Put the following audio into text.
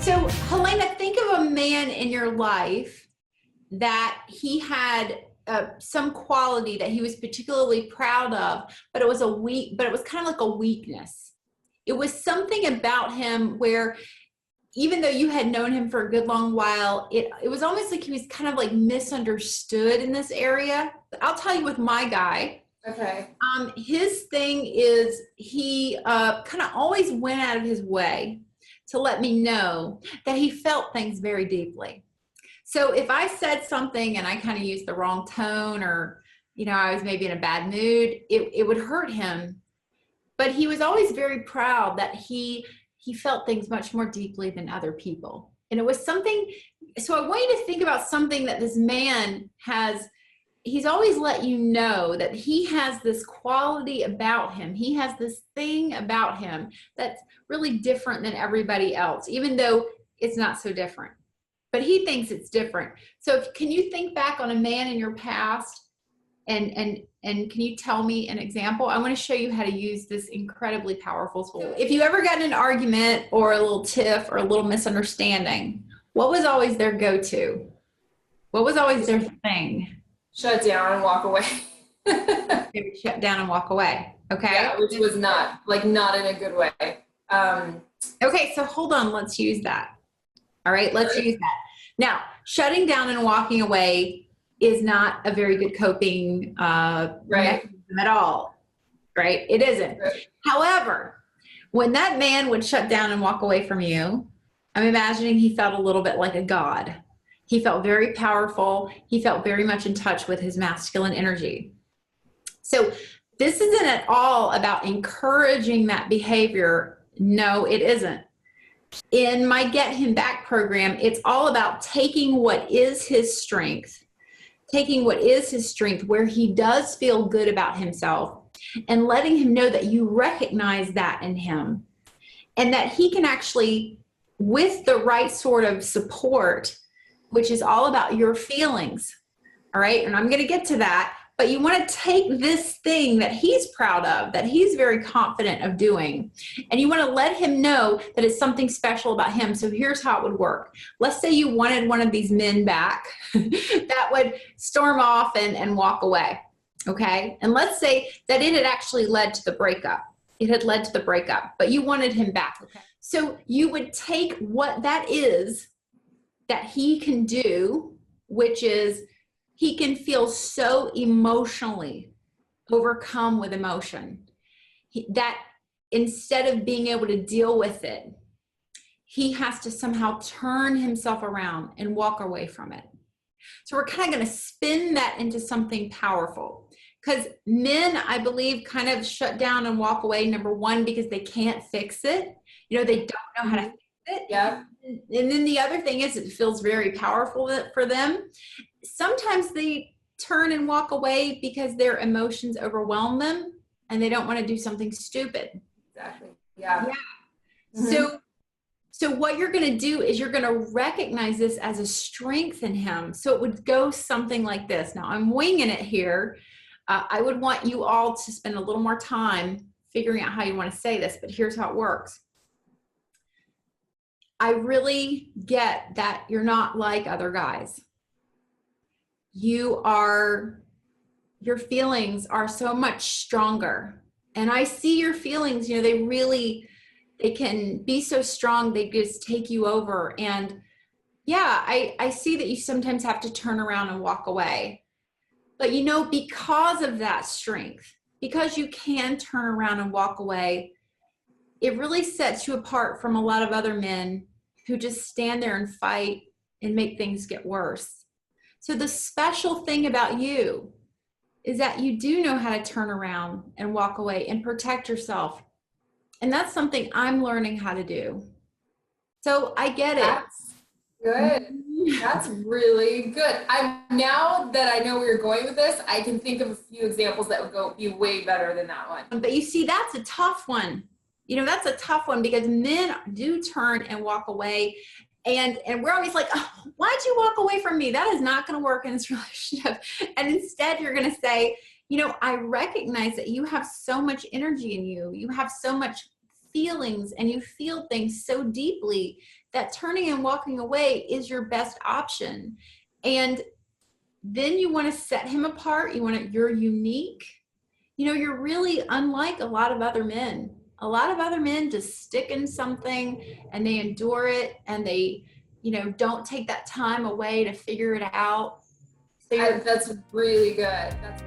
So, Helena, think of a man in your life that he had some quality that he was particularly proud of, but it was kind of like a weakness. It was something about him where, even though you had known him for a good long while, it was almost like he was kind of like misunderstood in this area. I'll tell you with my guy. Okay. His thing is he kind of always went out of his way to let me know that he felt things very deeply. So if I said something and I kind of used the wrong tone, or, I was maybe in a bad mood, it would hurt him. But he was always very proud that he felt things much more deeply than other people. And it was something, so I want you to think about something that this man has. He's always let you know that he has this quality about him. He has this thing about him that's really different than everybody else, even though it's not so different. But he thinks it's different. So can you think back on a man in your past and can you tell me an example? I want to show you how to use this incredibly powerful tool. If you ever got in an argument or a little tiff or a little misunderstanding, what was always their go-to? What was always their thing? Shut down and walk away. They would shut down and walk away. Okay. Yeah, which was not in a good way. Okay, so hold on. Let's use that. All right, let's use that. Now, shutting down and walking away is not a very good coping mechanism at all. Right? It isn't. Right. However, when that man would shut down and walk away from you, I'm imagining he felt a little bit like a god. He felt very powerful. He felt very much in touch with his masculine energy. So this isn't at all about encouraging that behavior. No, it isn't. In my Get Him Back program, it's all about taking what is his strength, where he does feel good about himself, and letting him know that you recognize that in him, and that he can actually, with the right sort of support, which is all about your feelings. All right. And I'm going to get to that, but you want to take this thing that he's proud of, that he's very confident of doing, and you want to let him know that it's something special about him. So here's how it would work. Let's say you wanted one of these men back that would storm off and walk away. Okay. And let's say that it had actually led to the breakup. It had led to the breakup, but you wanted him back. Okay. So you would take what that is that he can do, which is he can feel so emotionally overcome with emotion that instead of being able to deal with it, he has to somehow turn himself around and walk away from it. So we're kind of going to spin that into something powerful, because men, I believe, kind of shut down and walk away, number one, because they can't fix it. They don't know how to fix it. Yeah. And then the other thing is, it feels very powerful for them. Sometimes they turn and walk away because their emotions overwhelm them and they don't want to do something stupid. Exactly. Yeah. Mm-hmm. So what you're going to do is you're going to recognize this as a strength in him. So it would go something like this. Now I'm winging it here. I would want you all to spend a little more time figuring out how you want to say this, but here's how it works. I really get that you're not like other guys. Your feelings are so much stronger. And I see your feelings, they can be so strong, they just take you over. And yeah, I see that you sometimes have to turn around and walk away. But because of that strength, because you can turn around and walk away, it really sets you apart from a lot of other men who just stand there and fight and make things get worse. So the special thing about you is that you do know how to turn around and walk away and protect yourself. And that's something I'm learning how to do. So I get it. That's good. That's really good. Now that I know where you're going with this, I can think of a few examples that would be way better than that one. But you see, that's a tough one. That's a tough one, because men do turn and walk away. And we're always like, oh, why'd you walk away from me? That is not going to work in this relationship. And instead you're going to say, I recognize that you have so much energy in you. You have so much feelings and you feel things so deeply that turning and walking away is your best option. And then you want to set him apart. You're unique. You know, you're really unlike a lot of other men. A lot of other men just stick in something and they endure it and they, you know, don't take that time away to figure it out. So That's really good. That's